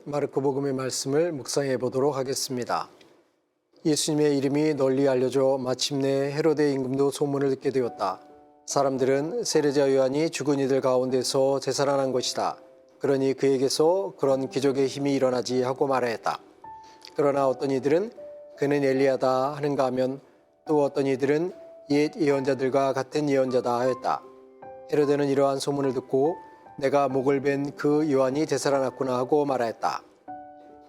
마르코복음의 말씀을 묵상해 보도록 하겠습니다. 예수님의 이름이 널리 알려져 마침내 헤로데 임금도 소문을 듣게 되었다. 사람들은 세례자 요한이 죽은 이들 가운데서 되살아난 것이다. 그러니 그에게서 그런 기적의 힘이 일어나지 하고 말하였다. 그러나 어떤 이들은 그는 엘리야다 하는가 하면 또 어떤 이들은 옛 예언자들과 같은 예언자다 하였다. 헤로데는 이러한 소문을 듣고 내가 목을 벤 그 요한이 되살아났구나 하고 말하였다.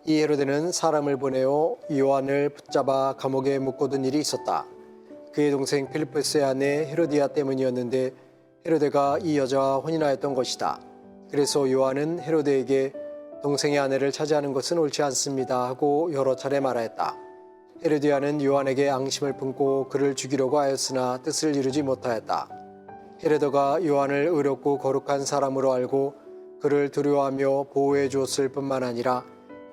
이 헤로데는 사람을 보내어 요한을 붙잡아 감옥에 묶어둔 일이 있었다. 그의 동생 필리포스의 아내 헤로디아 때문이었는데 헤로데가 이 여자와 혼인하였던 것이다. 그래서 요한은 헤로데에게 동생의 아내를 차지하는 것은 옳지 않습니다 하고 여러 차례 말하였다. 헤로디아는 요한에게 앙심을 품고 그를 죽이려고 하였으나 뜻을 이루지 못하였다. 헤로데가 요한을 의롭고 거룩한 사람으로 알고 그를 두려워하며 보호해 주었을 뿐만 아니라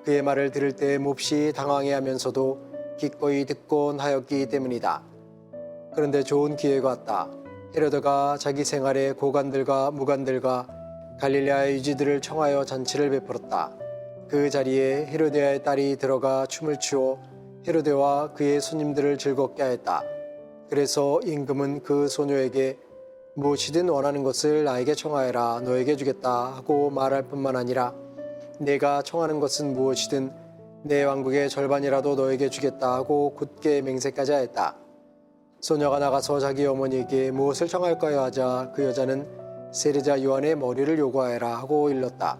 그의 말을 들을 때 몹시 당황해하면서도 기꺼이 듣곤 하였기 때문이다. 그런데 좋은 기회가 왔다. 헤로데가 자기 생활에 고관들과 무관들과 갈릴레아의 유지들을 청하여 잔치를 베풀었다. 그 자리에 헤로디아의 딸이 들어가 춤을 추어 헤로데와 그의 손님들을 즐겁게 하였다. 그래서 임금은 그 소녀에게 무엇이든 원하는 것을 나에게 청하여라 너에게 주겠다 하고 말할 뿐만 아니라 내가 청하는 것은 무엇이든 내 왕국의 절반이라도 너에게 주겠다 하고 굳게 맹세까지 하였다. 소녀가 나가서 자기 어머니에게 무엇을 청할까요 하자 그 여자는 세례자 요한의 머리를 요구하여라 하고 일렀다.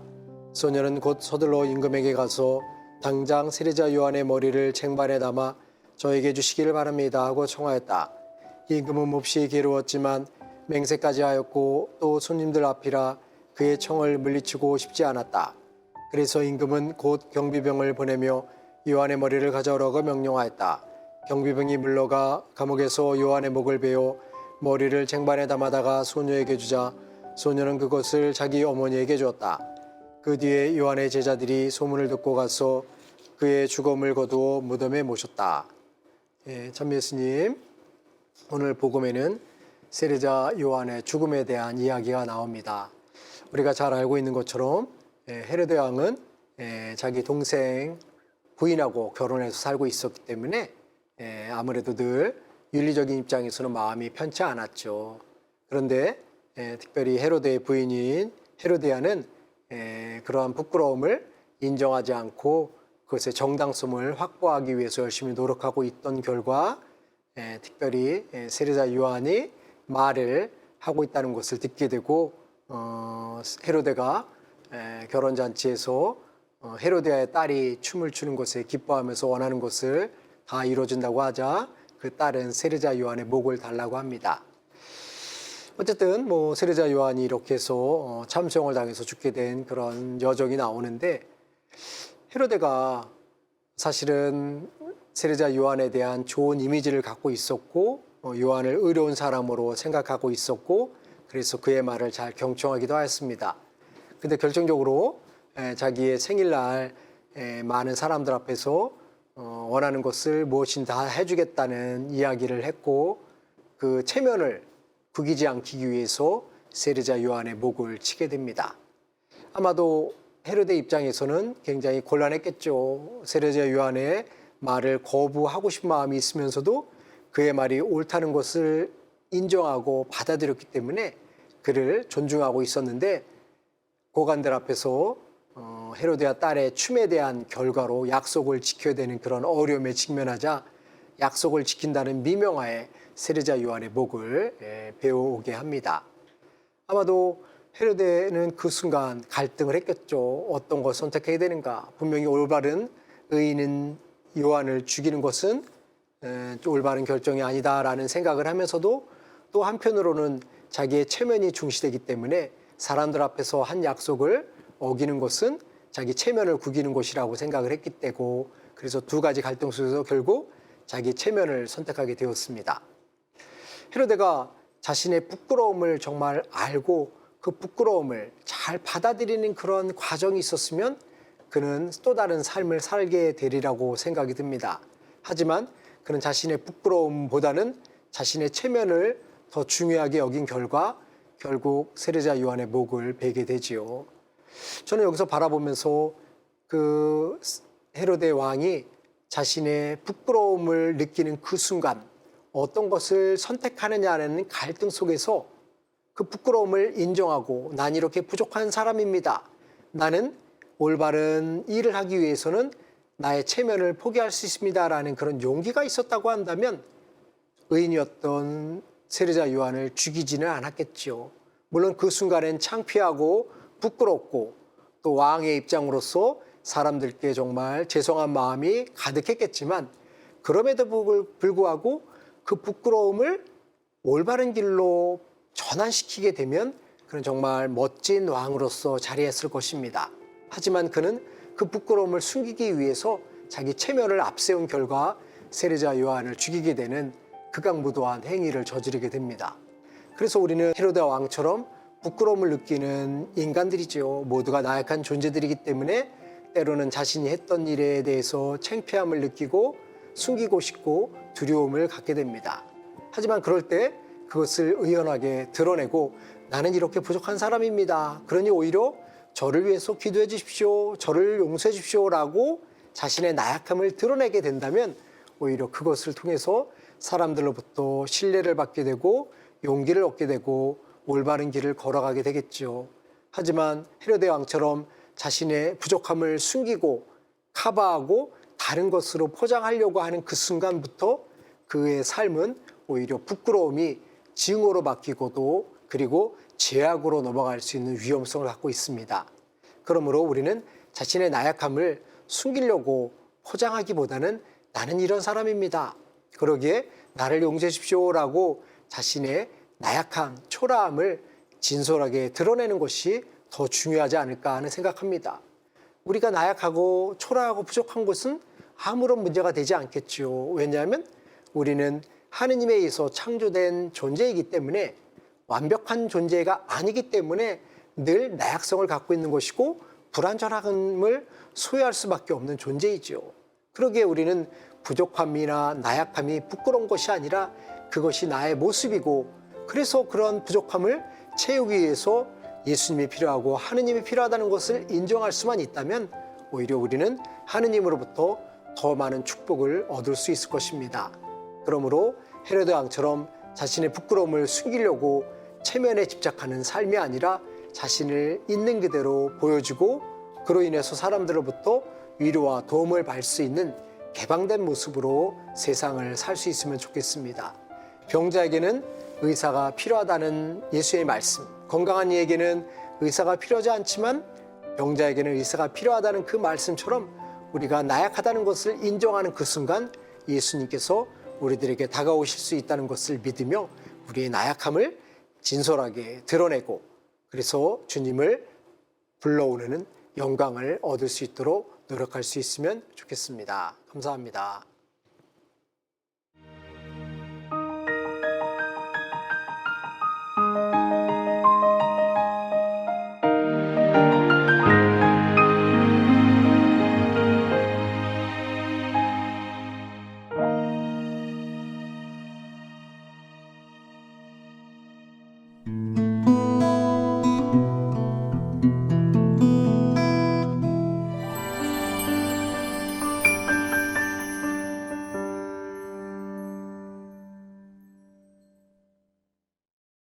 소녀는 곧 서둘러 임금에게 가서 당장 세례자 요한의 머리를 쟁반에 담아 저에게 주시기를 바랍니다 하고 청하였다. 임금은 몹시 괴로웠지만 맹세까지 하였고 또 손님들 앞이라 그의 청을 물리치고 싶지 않았다. 그래서 임금은 곧 경비병을 보내며 요한의 머리를 가져오라고 명령하였다. 경비병이 물러가 감옥에서 요한의 목을 베어 머리를 쟁반에 담아다가 소녀에게 주자 소녀는 그것을 자기 어머니에게 주었다. 그 뒤에 요한의 제자들이 소문을 듣고 가서 그의 죽음을 거두어 무덤에 모셨다. 참 예수님, 오늘 복음에는 세례자 요한의 죽음에 대한 이야기가 나옵니다. 우리가 잘 알고 있는 것처럼 헤로데 왕은 자기 동생 부인하고 결혼해서 살고 있었기 때문에 아무래도 늘 윤리적인 입장에서는 마음이 편치 않았죠. 그런데 특별히 헤로데의 부인인 헤로디아는 그러한 부끄러움을 인정하지 않고 그것의 정당성을 확보하기 위해서 열심히 노력하고 있던 결과 특별히 세례자 요한이 말을 하고 있다는 것을 듣게 되고 헤로데가 결혼잔치에서 헤로디아의 딸이 춤을 추는 것에 기뻐하면서 원하는 것을 다 이루어진다고 하자 그 딸은 세례자 요한의 목을 달라고 합니다. 어쨌든 세례자 요한이 이렇게 해서 참수형을 당해서 죽게 된 그런 여정이 나오는데 헤로데가 사실은 세례자 요한에 대한 좋은 이미지를 갖고 있었고 요한을 의로운 사람으로 생각하고 있었고 그래서 그의 말을 잘 경청하기도 하였습니다. 근데 결정적으로 자기의 생일날 많은 사람들 앞에서 원하는 것을 무엇이든 다 해주겠다는 이야기를 했고 그 체면을 구기지 않기 위해서 세례자 요한의 목을 치게 됩니다. 아마도 헤로데 입장에서는 굉장히 곤란했겠죠. 세례자 요한의 말을 거부하고 싶은 마음이 있으면서도 그의 말이 옳다는 것을 인정하고 받아들였기 때문에 그를 존중하고 있었는데 고관들 앞에서 헤로디아 딸의 춤에 대한 결과로 약속을 지켜야 되는 그런 어려움에 직면하자 약속을 지킨다는 미명하에 세례자 요한의 목을 베어오게 합니다. 아마도 헤로데는 그 순간 갈등을 했겠죠. 어떤 걸 선택해야 되는가. 분명히 올바른 의인은 요한을 죽이는 것은 올바른 결정이 아니다라는 생각을 하면서도 또 한편으로는 자기의 체면이 중시되기 때문에 사람들 앞에서 한 약속을 어기는 것은 자기 체면을 구기는 것이라고 생각을 했기 때고 그래서 두 가지 갈등 속에서 결국 자기 체면을 선택하게 되었습니다. 헤로데가 자신의 부끄러움을 정말 알고 그 부끄러움을 잘 받아들이는 그런 과정이 있었으면 그는 또 다른 삶을 살게 되리라고 생각이 듭니다. 하지만 그는 자신의 부끄러움보다는 자신의 체면을 더 중요하게 여긴 결과 결국 세례자 요한의 목을 베게 되지요. 저는 여기서 바라보면서 그 헤로데 왕이 자신의 부끄러움을 느끼는 그 순간 어떤 것을 선택하느냐는 갈등 속에서 그 부끄러움을 인정하고 난 이렇게 부족한 사람입니다. 나는 올바른 일을 하기 위해서는 나의 체면을 포기할 수 있습니다라는 그런 용기가 있었다고 한다면 의인이었던 세례자 요한을 죽이지는 않았겠지요. 물론 그 순간엔 창피하고 부끄럽고 또 왕의 입장으로서 사람들께 정말 죄송한 마음이 가득했겠지만 그럼에도 불구하고 그 부끄러움을 올바른 길로 전환시키게 되면 그는 정말 멋진 왕으로서 자리했을 것입니다. 하지만 그는 그 부끄러움을 숨기기 위해서 자기 체면을 앞세운 결과 세례자 요한을 죽이게 되는 극악무도한 행위를 저지르게 됩니다. 그래서 우리는 헤로데 왕처럼 부끄러움을 느끼는 인간들이죠. 모두가 나약한 존재들이기 때문에 때로는 자신이 했던 일에 대해서 창피함을 느끼고 숨기고 싶고 두려움을 갖게 됩니다. 하지만 그럴 때 그것을 의연하게 드러내고 나는 이렇게 부족한 사람입니다. 그러니 오히려 저를 위해서 기도해 주십시오. 저를 용서해 주십시오라고 자신의 나약함을 드러내게 된다면 오히려 그것을 통해서 사람들로부터 신뢰를 받게 되고 용기를 얻게 되고 올바른 길을 걸어가게 되겠죠. 하지만 헤로데 왕처럼 자신의 부족함을 숨기고 커버하고 다른 것으로 포장하려고 하는 그 순간부터 그의 삶은 오히려 부끄러움이 증오로 바뀌고도 그리고 죄악으로 넘어갈 수 있는 위험성을 갖고 있습니다. 그러므로 우리는 자신의 나약함을 숨기려고 포장하기보다는 나는 이런 사람입니다. 그러기에 나를 용서해 주십시오라고 자신의 나약함, 초라함을 진솔하게 드러내는 것이 더 중요하지 않을까 하는 생각합니다. 우리가 나약하고 초라하고 부족한 것은 아무런 문제가 되지 않겠죠. 왜냐하면 우리는 하느님에 의해서 창조된 존재이기 때문에 완벽한 존재가 아니기 때문에 늘 나약성을 갖고 있는 것이고 불완전함을 소유할 수밖에 없는 존재이죠. 그러기에 우리는 부족함이나 나약함이 부끄러운 것이 아니라 그것이 나의 모습이고 그래서 그런 부족함을 채우기 위해서 예수님이 필요하고 하느님이 필요하다는 것을 인정할 수만 있다면 오히려 우리는 하느님으로부터 더 많은 축복을 얻을 수 있을 것입니다. 그러므로 헤로데 왕처럼 자신의 부끄러움을 숨기려고 체면에 집착하는 삶이 아니라 자신을 있는 그대로 보여주고 그로 인해서 사람들로부터 위로와 도움을 받을 수 있는 개방된 모습으로 세상을 살 수 있으면 좋겠습니다. 병자에게는 의사가 필요하다는 예수의 말씀, 건강한 이에게는 의사가 필요하지 않지만 병자에게는 의사가 필요하다는 그 말씀처럼 우리가 나약하다는 것을 인정하는 그 순간 예수님께서 우리들에게 다가오실 수 있다는 것을 믿으며 우리의 나약함을 진솔하게 드러내고 그래서 주님을 불러오는 영광을 얻을 수 있도록 노력할 수 있으면 좋겠습니다. 감사합니다.